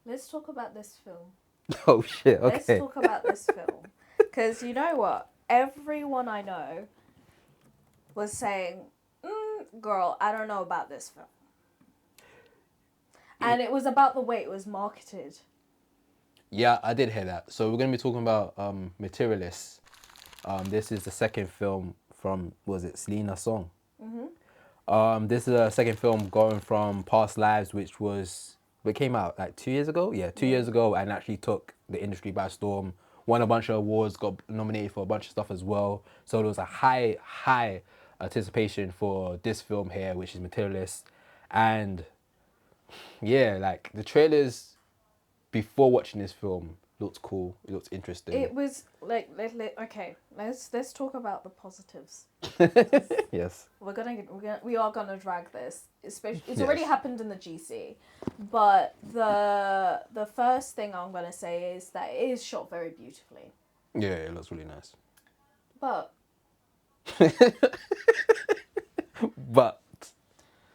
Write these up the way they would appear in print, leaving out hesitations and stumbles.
Let's talk about this film. Oh shit. Let's Okay. talk about this film. Because you know what? Everyone I know was saying, girl, I don't know about this film. And it was about the way it was marketed. Yeah, I did hear that. So we're gonna be talking about Materialist. This is the second film from was it Selena Song. This is a second film going from Past Lives, which was it came out like 2 years ago. Yeah, 2 years ago, and actually took the industry by storm. Won a bunch of awards, got nominated for a bunch of stuff as well. So there was a high anticipation for this film here, which is Materialist, and yeah, like the trailers before watching this film looked cool. It looked interesting. It was like, okay, let's talk about the positives. Yes. We are gonna drag this. Especially, it's Yes. already happened in the GC, but the first thing I'm gonna say is that it is shot very beautifully. Yeah, it looks really nice. But But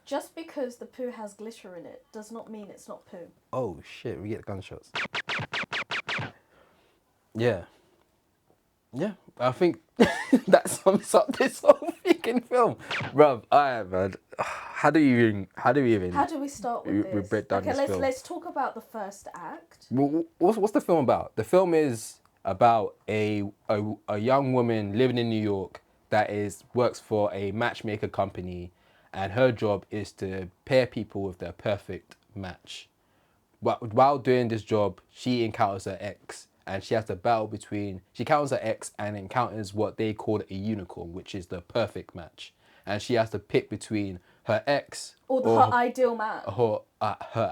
just because the poo has glitter in it does not mean it's not poo. oh shit, we get gunshots. Yeah. Yeah, I think that sums up this whole freaking film, bruv. Alright, man. How do we even How do we start with we this? break down Okay, this film? let's talk about the first act. What's the film about? The film is about a young woman living in New York that works for a matchmaker company, and her job is to pair people with their perfect match. But while doing this job, she encounters her ex, and she has to battle between. She encounters her ex and encounters what they call a unicorn, which is the perfect match, and she has to pick between her ex Or her ideal man. her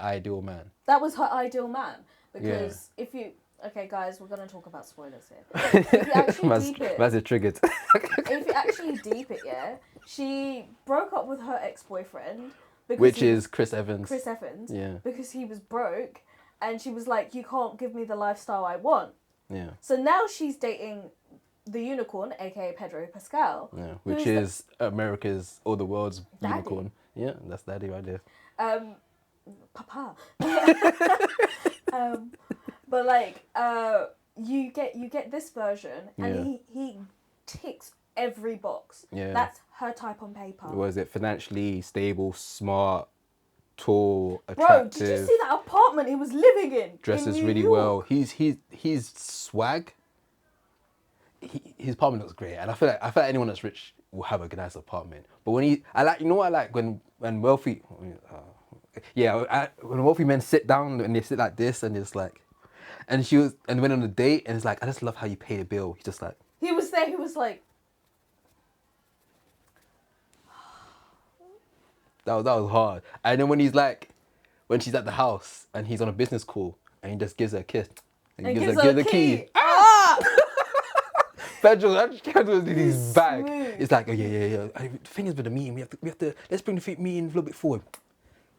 ideal man. That was her ideal man. Because if you... Okay, guys, we're going to talk about spoilers here. If you actually deep it... That's it triggered. If you actually deep it, yeah, she broke up with her ex-boyfriend. Which is Chris Evans. Chris Evans. Yeah. Because he was broke. And she was like, you can't give me the lifestyle I want. Yeah. So now she's dating the unicorn, aka Pedro Pascal. Yeah. Which is America's or the world's Daddy. unicorn. Yeah, that's Daddy right there. Papa. But like, you get this version, and he ticks every box. Yeah. That's her type on paper. Was it financially stable, smart, tall, attractive? Bro, did you see that apartment he was living in? Dresses in New really York? well. He's swag. His apartment looks great, and I feel like anyone that's rich will have a nice apartment. But when when wealthy, when wealthy men sit down and they sit like this and it's like, and went on a date and it's like, I just love how you pay the bill. He's just like, he was there. He was like, that was hard. And then when she's at the house and he's on a business call and he just gives her a kiss and gives her the key. Ah! Pedro was in his bag. Smooth. It's like, oh yeah. The thing is with the meeting, we have to let's bring the meeting a little bit forward.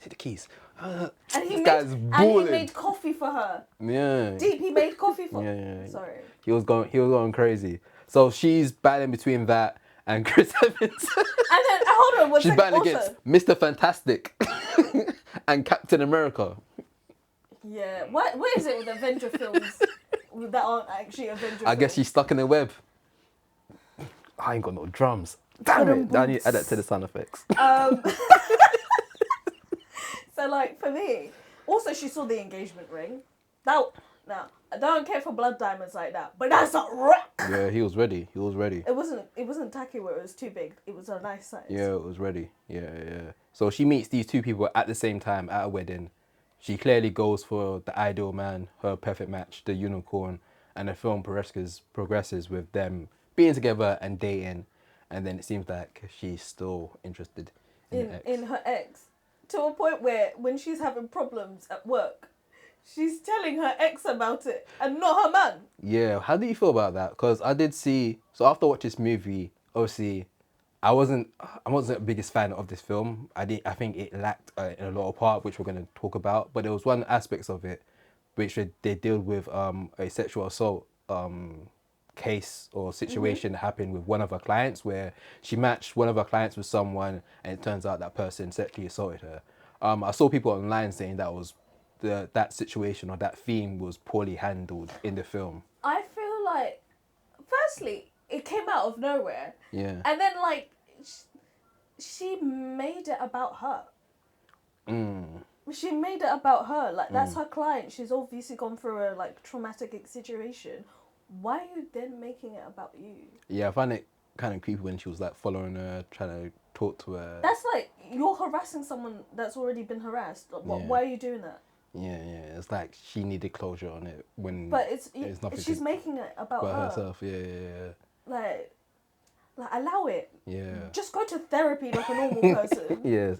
See the keys. And This he guy's balling. made coffee for her. Yeah. Deep, he made coffee for her. Yeah. Sorry. He was going crazy. So she's battling between that and Chris Evans. And then, hold on, one She's second. battling Also, against Mr. Fantastic and Captain America. yeah, what is it with Avenger films that aren't actually Avenger films? I guess she's stuck in the web. I ain't got no drums. Damn it. I need to add that to the sound effects. So, like, for me, also she saw the engagement ring. Now, I don't care for blood diamonds like that, but that's a rock. Yeah, he was ready. It wasn't tacky where it was too big. It was a nice size. Yeah, it was ready. Yeah. So she meets these two people at the same time at a wedding. She clearly goes for the ideal man, her perfect match, the unicorn, and the film progresses with them being together and dating, and then it seems like she's still interested in her ex, to a point where when she's having problems at work, she's telling her ex about it and not her man. Yeah, how do you feel about that? Because I did see, so after I watched this movie, obviously, I wasn't the biggest fan of this film. I think it lacked in a lot of part, which we're going to talk about. But there was one aspects of it, which they deal with a sexual assault case or situation that happened with one of her clients, where she matched one of her clients with someone, and it turns out that person sexually assaulted her. I saw people online saying that was that situation or that theme was poorly handled in the film. I feel like, firstly, it came out of nowhere. Yeah. And then, like, she made it about her. She made it about her. Like, that's her client. She's obviously gone through a, like, traumatic situation. Why are you then making it about you? Yeah, I find it kind of creepy when she was, like, following her, trying to talk to her. That's like, you're harassing someone that's already been harassed. Like, why are you doing that? Yeah. It's like she needed closure on it when But there's nothing she's making it about her. herself. Yeah. Like, allow it. Yeah. Just go to therapy like a normal person. Yes,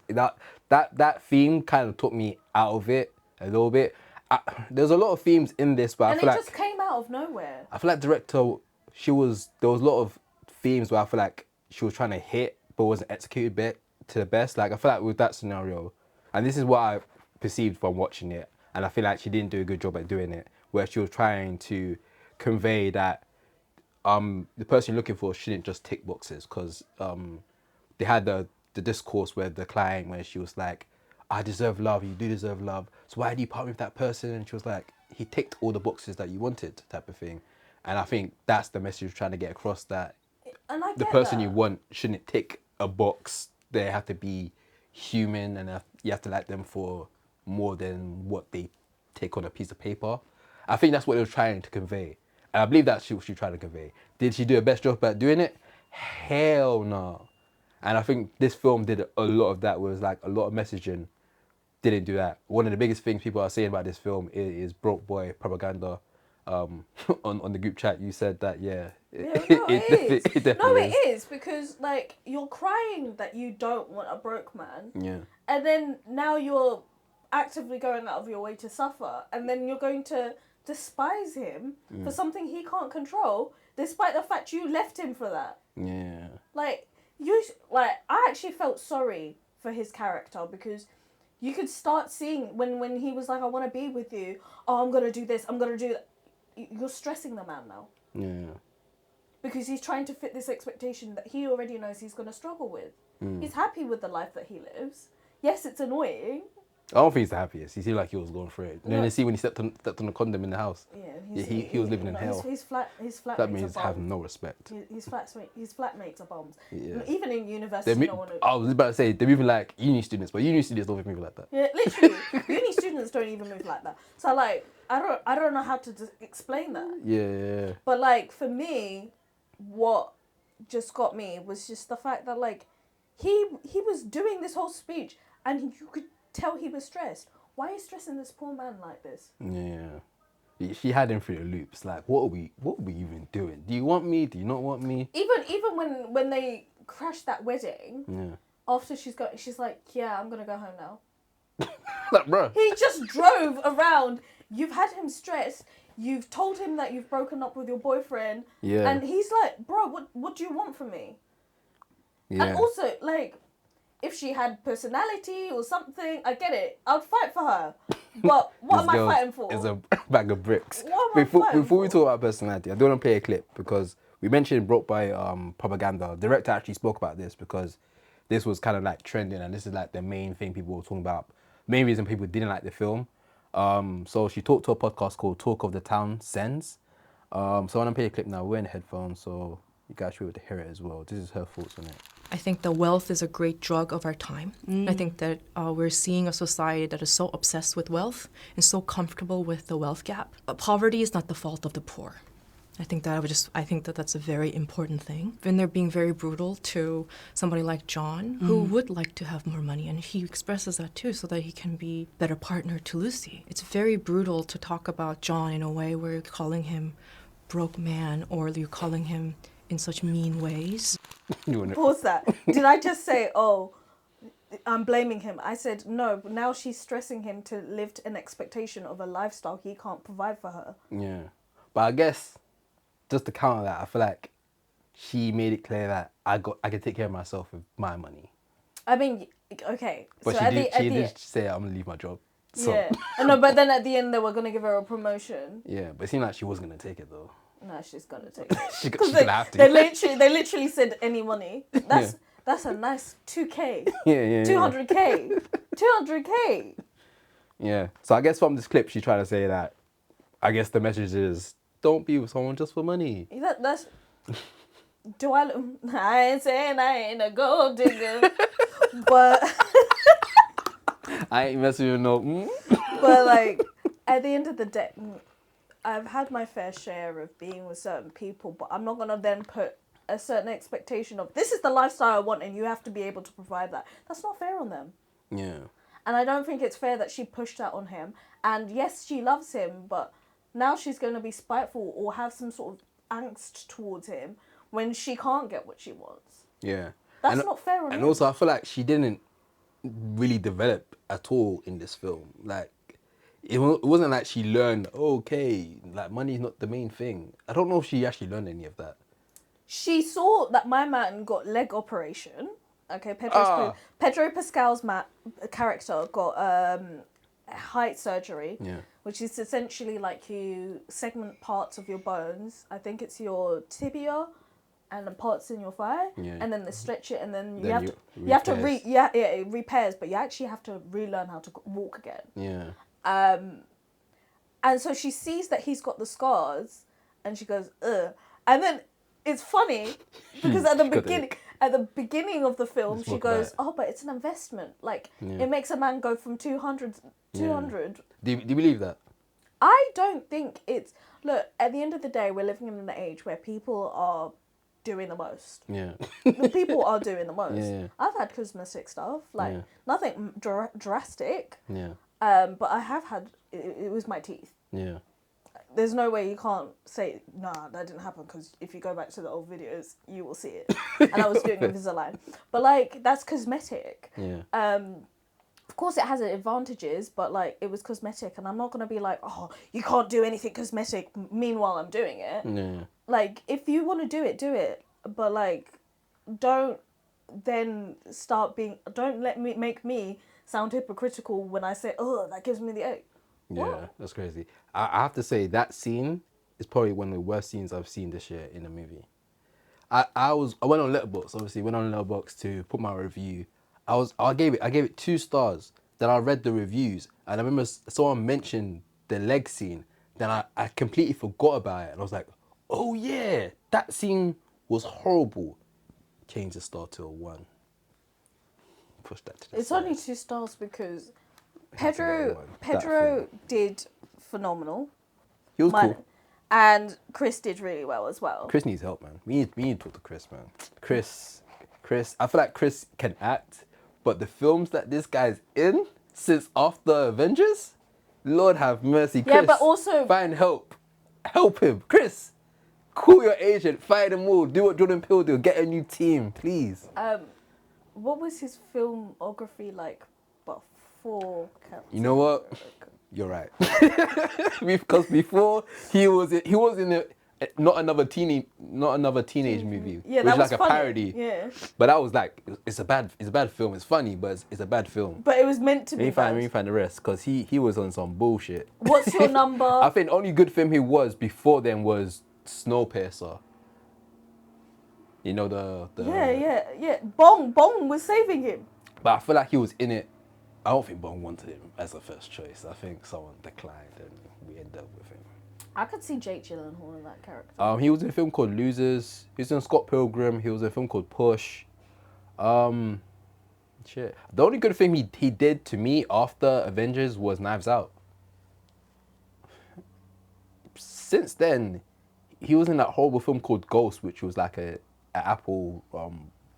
that theme kind of took me out of it a little bit. There's a lot of themes in this, but And I feel it like just came out of nowhere. I feel like director, there was a lot of themes where I feel like she was trying to hit, but wasn't executed to the best. Like I feel like with that scenario, and this is what I perceived from watching it, and I feel like she didn't do a good job at doing it, where she was trying to convey that the person you're looking for shouldn't just tick boxes, because they had the discourse where the client, where she was like, I deserve love, you do deserve love, so why do you part with that person? And she was like, he ticked all the boxes that you wanted, type of thing. And I think that's the message you're trying to get across, that And I the get person that. you want shouldn't tick a box. They have to be human, and you have to like them for more than what they take on a piece of paper. I think that's what they were trying to convey. And I believe that's what she was trying to convey. Did she do a best job at doing it? Hell no. And I think this film did a lot of that, where it was like a lot of messaging didn't do that. One of the biggest things people are saying about this film is broke boy propaganda. On the group chat, you said that, Yeah, no, it is. No, it is, because, like, you're crying that you don't want a broke man. Yeah. And then now you're actively going out of your way to suffer. And then you're going to despise him for something he can't control, despite the fact you left him for that. Yeah. Like, I actually felt sorry for his character, because you could start seeing when he was like, I want to be with you. Oh, I'm going to do this. I'm going to do that. You're stressing the man now. Yeah. Because he's trying to fit this expectation that he already knows he's going to struggle with. He's happy with the life that he lives. Yes, it's annoying. I don't think he's the happiest. He seemed like he was going through it. Then you see when he stepped on the condom in the house. Yeah, he was living in hell. His flatmates That means are have bums. no respect. His flatmates are bums. Yeah. Even in university, no one. I was about to say they're moving like uni students, but uni students don't move like that. Yeah, literally, uni students don't even move like that. So like, I don't know how to explain that. Yeah. But like for me, what just got me was just the fact that like he was doing this whole speech and you could tell he was stressed. Why are you stressing this poor man like this? Yeah. She had him through the loops. Like, what are we even doing? Do you want me? Do you not want me? Even when they crashed that wedding, Yeah. after she's like, yeah, I'm gonna go home now. Like, bro. He just drove around. You've had him stressed. You've told him that you've broken up with your boyfriend. Yeah. And he's like, bro, what do you want from me? Yeah. And also, like, if she had personality or something, I get it. I'd fight for her. But what am I fighting for? It's a bag of bricks. What am I fighting Before we for? talk about personality, I do want to play a clip, because we mentioned Broke by Propaganda. The director actually spoke about this, because this was kind of like trending, and this is like the main thing people were talking about. Main reason people didn't like the film. So she talked to a podcast called Talk of the Town Sends. So I want to play a clip now. We're in headphones, so you guys should be able to hear it as well. This is her thoughts on it. I think that wealth is a great drug of our time. I think that we're seeing a society that is so obsessed with wealth and so comfortable with the wealth gap. Poverty is not the fault of the poor. I think that that's a very important thing. And they're being very brutal to somebody like John, who would like to have more money, and he expresses that too, so that he can be a better partner to Lucy. It's very brutal to talk about John in a way where you're calling him broke man, or you're calling him in such mean ways. Pause that. Did I just say, oh, I'm blaming him? I said, no, now she's stressing him to live an expectation of a lifestyle he can't provide for her. Yeah. But I guess, just to counter that, I feel like she made it clear that I can take care of myself with my money. I mean, okay. But so she did say, I'm going to leave my job. So. Yeah. No, but then at the end, they were going to give her a promotion. Yeah, but it seemed like she was going to take it, though. No, she's going to take it. She's going to have to. They literally said any money. That's a nice 2K. Yeah. 200K. 200K. Yeah. So I guess from this clip, she's trying to say that, I guess the message is, don't be with someone just for money. That's. Do I? I ain't saying I ain't a gold digger, but I ain't messing with no. but like at the end of the day, I've had my fair share of being with certain people, but I'm not gonna then put a certain expectation of this is the lifestyle I want, and you have to be able to provide that. That's not fair on them. Yeah. And I don't think it's fair that she pushed that on him. And yes, she loves him, but now she's going to be spiteful or have some sort of angst towards him when she can't get what she wants. Yeah. That's not fair on him. And also, I feel like she didn't really develop at all in this film. Like, it wasn't like she learned, okay, like money's not the main thing. I don't know if she actually learned any of that. She saw that my man got leg operation. Okay, Pedro Pascal's character got height surgery, which is essentially like you segment parts of your bones. I think it's your tibia and the parts in your thigh, and then they stretch it, and then you have to it repairs, but you actually have to relearn how to walk again. Yeah. And so she sees that he's got the scars, and she goes, ugh. And then it's funny because at the beginning of the film, she goes, oh, but it's an investment. Like, it makes a man go from 200. Do you believe that? I don't think it's... Look, at the end of the day, we're living in an age where people are doing the most. Yeah. People are doing the most. Yeah. I've had cosmetic stuff, like, nothing drastic. Yeah. But I have had... It was my teeth. Yeah. There's no way you can't say, nah, that didn't happen, because if you go back to the old videos, you will see it. And I was doing Invisalign. But, like, that's cosmetic. Yeah. Of course, it has its advantages, but, like, it was cosmetic. And I'm not going to be like, oh, you can't do anything cosmetic, meanwhile I'm doing it. Yeah. Like, if you want to do it, do it. But, like, don't then don't make me sound hypocritical when I say, oh, that gives me the ache. Yeah, What? that's crazy. I have to say that scene is probably one of the worst scenes I've seen this year in a movie. I went on Letterboxd, obviously went on Letterboxd to put my review. I gave it 2 stars. Then I read the reviews, and I remember someone mentioned the leg scene. Then I completely forgot about it, and I was like, oh yeah, that scene was horrible. Change the star to a 1. Push that to the It's side. only 2 stars because Had to get a 1. Pedro did phenomenal. He was cool. And Chris did really well as well. Chris needs help, man. We need to talk to Chris, man. Chris, I feel like Chris can act, but the films that this guy's in since after Avengers, Lord have mercy, Chris. Yeah, but also... Find help. Help him. Chris, call your agent, fire them all, do what Jordan Peele did, get a new team, please. What was his filmography like before Captain You know what? America? You're right. Because before he was in a not another teenage movie, Yeah, which that is was like funny. a parody. Yeah. But that was like it's a bad film. It's funny, but it's a bad film. But it was meant to be Let me bad. find the rest, because he was on some bullshit. What's your number? I think the only good film he was before then was Snowpiercer. You know the Yeah. Bong was saving him. But I feel like he was in it. I don't think Bong wanted him as a first choice. I think someone declined and we ended up with him. I could see Jake Gyllenhaal in that character. He was in a film called Losers. He was in Scott Pilgrim. He was in a film called Push. Shit. The only good thing he did to me after Avengers was Knives Out. Since then, he was in that horrible film called Ghost, which was like a Apple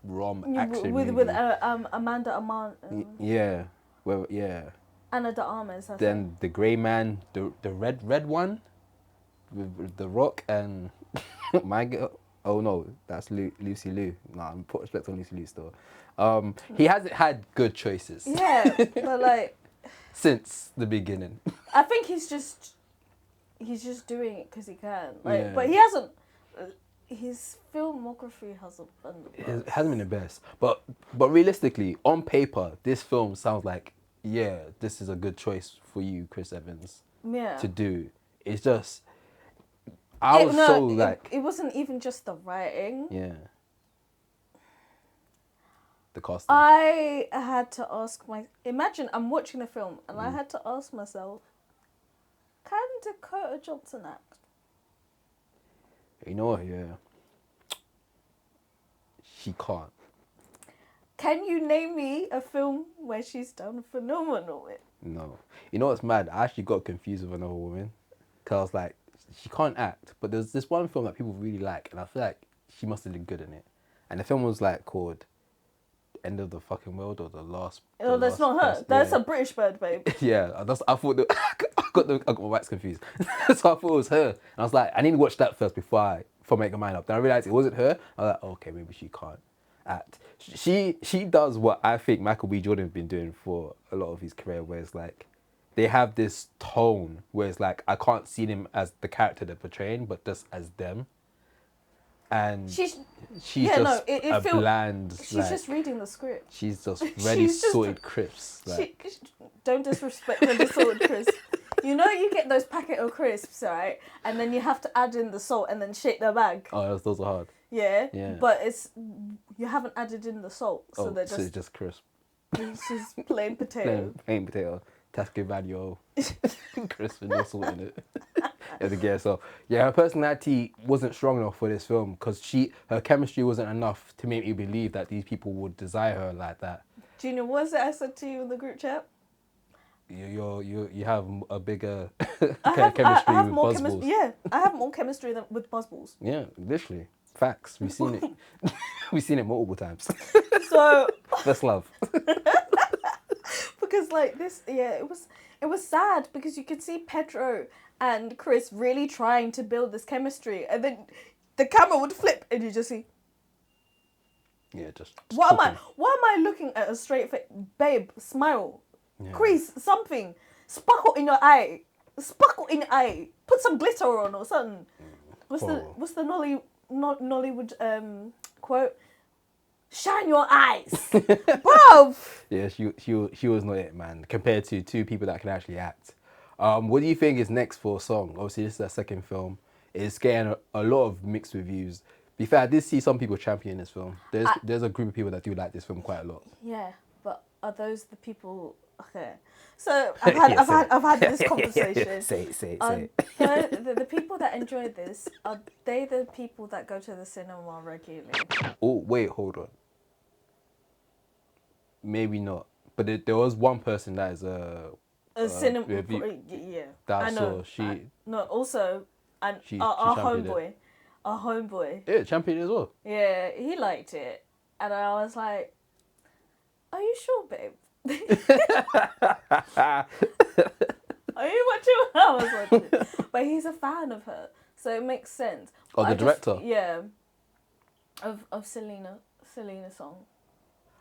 rom action with movie. Amanda Amon. Yeah. Well, yeah. Anna de Armas. I Then think. The Grey Man, the red one, with The Rock and my girl. Oh no, that's Lucy Liu. Nah, I'm putting respect on Lucy Liu still. He hasn't had good choices. Yeah, but like since the beginning. I think he's just doing it because he can. Like, Yeah. but he hasn't. His filmography hasn't been the best. It hasn't been the best, but realistically, on paper, this film sounds like, yeah, this is a good choice for you, Chris Evans, to do. It's just, It wasn't even just the writing. Yeah. the casting? I had to ask imagine I'm watching the film and Mm. I had to ask myself, can Dakota Johnson act? You know what? Yeah, she can't. Can you name me a film where she's done phenomenal with? No. You know what's mad? I actually got confused with another woman. Because I was like, she can't act. But there's this one film that people really like. And I feel like she must have been good in it. And the film was like called End of the Fucking World or The Last. Oh, that's not her. Person. That's Yeah. a British bird, babe. Yeah, I thought I got my wax confused. So I thought it was her. And I was like, I need to watch that first before making mine up. Then I realized it wasn't her. I was like, okay, maybe she can't act. She does what I think Michael B. Jordan has been doing for a lot of his career, where it's like they have this tone where it's like I can't see them as the character they're portraying, but just as them. And she's just a bland. She's just reading the script. She's just ready sorted crisps. Don't disrespect the sorted crisps. You know you get those packet of crisps, right? And then you have to add in the salt and then shake the bag. Oh, those are hard. Yeah. Yeah. But you haven't added in the salt, so they're so it's just crisp. It's just plain potato. Plain potato. Tasca Vadio. Crisp with no salt in it. As a guess. So yeah, her personality wasn't strong enough for this film because her chemistry wasn't enough to make me believe that these people would desire her like that. Gina, what was it I said to you in the group chat? You have a bigger chemistry I have with more buzzballs. Yeah, I have more chemistry than with buzzballs. Yeah, literally. Facts. We've seen it. We've seen it multiple times. So That's love. because like this, yeah, it was sad because you could see Pedro and Chris really trying to build this chemistry, and then the camera would flip and you just see. Yeah, just What talking. am I looking at a straight face? Babe, smile. Yeah. Crease, something. Sparkle in your eye. Sparkle in your eye. Put some glitter on or something. What's the Nollywood quote? Shine your eyes. Bruv. Yeah, she was not it, man. Compared to two people that can actually act. What do you think is next for Song? Obviously, this is their second film. It's getting a lot of mixed reviews. To be fair, I did see some people champion this film. There's a group of people that do like this film quite a lot. Yeah, but are those the people? Okay, so I've had this conversation. Say it. The people that enjoy this, are they the people that go to the cinema regularly? Oh wait, hold on. Maybe not, but there was one person that is a cinema. review. Yeah, That I know. Also, and she our championed homeboy, our homeboy. Yeah, championed as well. Yeah, he liked it, and I was like, "Are you sure, babe? Are you watching what I was watching?" But he's a fan of her, so it makes sense. Oh, the director? Yeah. Of Selena Song.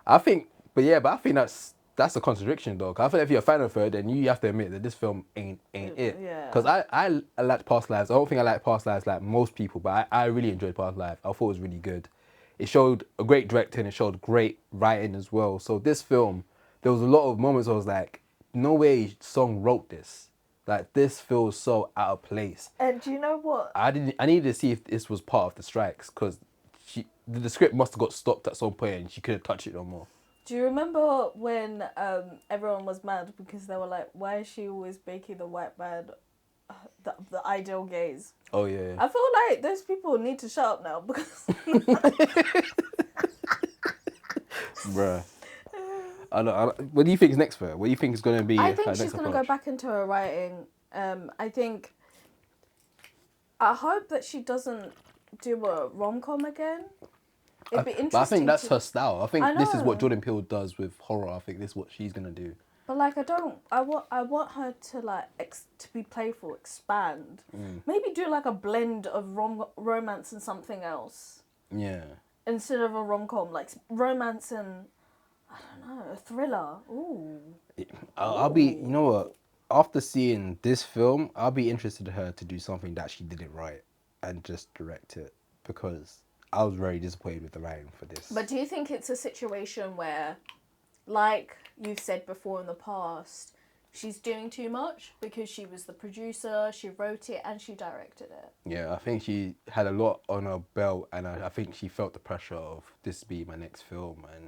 I think that's a contradiction though. 'Cause I feel like if you're a fan of her, then you have to admit that this film ain't it. Yeah. Because I liked Past Lives. I don't think I like Past Lives like most people, but I really enjoyed Past Lives. I thought it was really good. It showed a great director and it showed great writing as well. So this film, there was a lot of moments where I was like, no way Song wrote this. Like, this feels so out of place. And do you know what? I needed to see if this was part of the strikes because the script must have got stopped at some point and she couldn't touch it no more. Do you remember when everyone was mad because they were like, why is she always making the white man the ideal gaze? Oh, yeah. I feel like those people need to shut up now because... Bruh. What do you think is next for her? What do you think is going to be I think her she's next going to approach? go back into her writing. I hope that she doesn't do a rom-com again. It'd be interesting. But I think that's her style. I think this is know. what Jordan Peele does with horror. I think this is what she's going to do. But like, I want her to like to be playful, expand. Maybe do like a blend of romance and something else. Yeah. Instead of a rom-com, like romance and I don't know, a thriller. Ooh. I'll be. You know what? After seeing this film, I'll be interested in her to do something that she didn't write and just direct it because I was very disappointed with the writing for this. But do you think it's a situation where, like you've said before in the past, she's doing too much because she was the producer, she wrote it and she directed it? Yeah, I think she had a lot on her belt and I think she felt the pressure of this being my next film and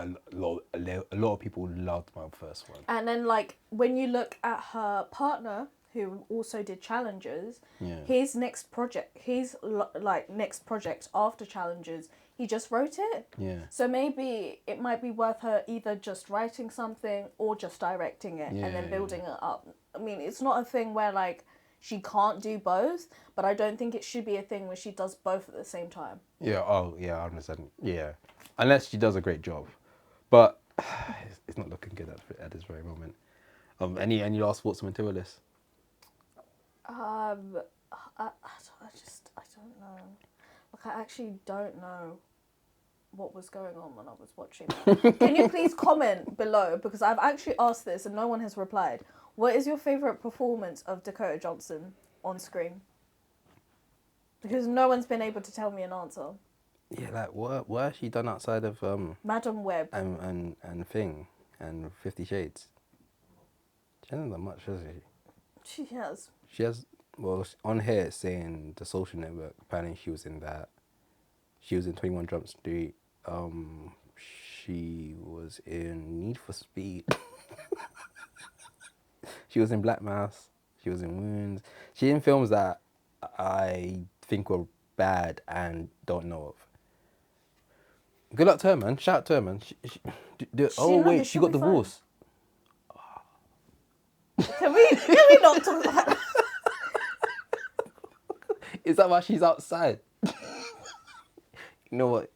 a lot of people loved my first one. And then, like, when you look at her partner, who also did Challengers, Yeah. his next project, next project after Challengers, he just wrote it. Yeah. So maybe it might be worth her either just writing something or just directing it and then Yeah. building it up. I mean, it's not a thing where, like, she can't do both, but I don't think it should be a thing where she does both at the same time. Yeah. Oh, yeah. I understand. Yeah. Unless she does a great job, but it's not looking good at this very moment. Any last thoughts on Materialist? I don't know. Like, I actually don't know what was going on when I was watching that. Can you please comment below, because I've actually asked this and no one has replied. What is your favourite performance of Dakota Johnson on screen? Because no one's been able to tell me an answer. Yeah, like what has she done outside of Madam Web. and Thing and 50 Shades? She hasn't done much, has she? She has. She has, well, on here it's saying The Social Network. Apparently she was in that. She was in 21 Jump Street. She was in Need for Speed. She was in Black Mass. She was in Wounds. She in films that I think were bad and don't know of. Good luck to her, man. Shout out to her, man. She got divorced. Can we not talk about that? Is that why she's outside? You know what?